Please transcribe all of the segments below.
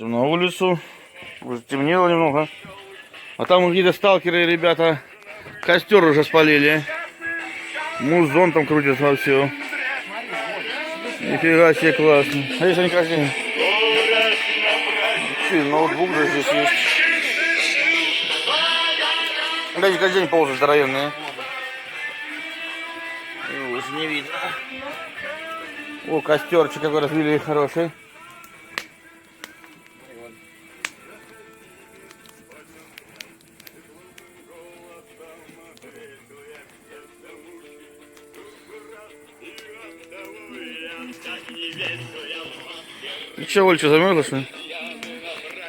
Выходим на улицу. Уже темнело немного. А там какие-то сталкеры, ребята, костер уже спалили. Музон там крутится во все. Нифига себе классно. А здесь они каждый день. Ноутбук же здесь есть. Глядите, каждый день ползают здоровенные. Уже не видно. О, костерчик какой развели хороший. И че, Оль, что, замерзла, что ли?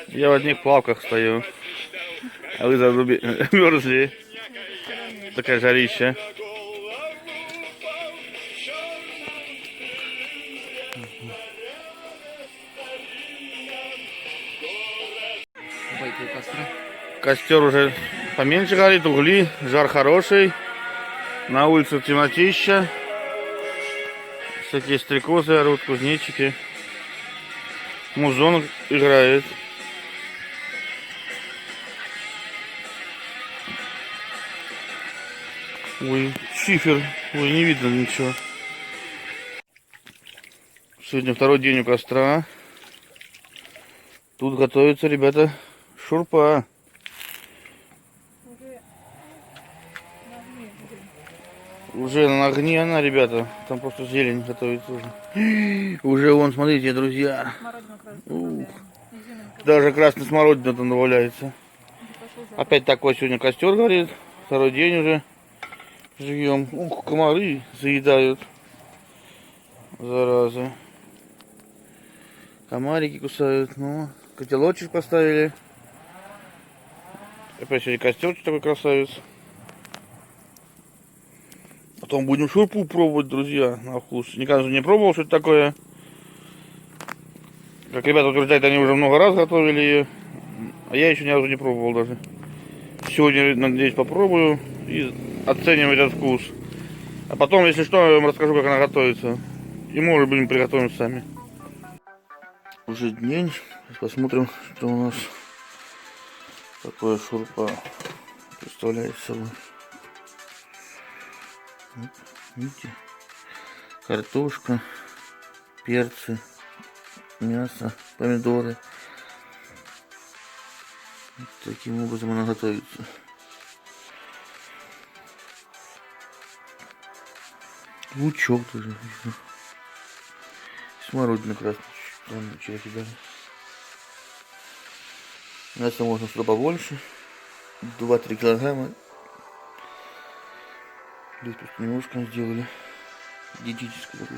Я в одних плавках стою. А вы замерзли. Такая жарища. Костер уже поменьше горит, угли, жар хороший. На улице темнотища. Всякие стрекозы орут, кузнечики. Музон играет. Ой, шифер. Ой, не видно ничего. Сегодня второй день у костра. Тут готовится, ребята, шурпа. Уже на огне она, ребята. Там просто зелень готовится уже. Уже вон, смотрите, друзья. Ух. Даже красная смородина там добавляется. Опять такой сегодня костер горит. Второй день уже живем. Ух, комары заедают. Зараза. Комарики кусают. Ну, котелочек поставили. Опять сегодня костерчик такой красавец. Потом будем шурпу пробовать, друзья, на вкус. Никогда не пробовал, что это такое. Как ребята утверждают, они уже много раз готовили ее. А я еще ни разу не пробовал даже. Сегодня, надеюсь, попробую и оценим этот вкус. А потом, если что, я вам расскажу, как она готовится. И может быть, приготовим сами. Уже день. Сейчас посмотрим, что у нас такое шурпа представляет собой. Вот, видите, картошка, перцы, мясо, помидоры. Вот таким образом она готовится. Лучок тоже. Смородина красная. Чуть-чуть даже. Мяса можно сюда побольше. 2-3 килограмма. Здесь просто немножко сделали. Диетический такой.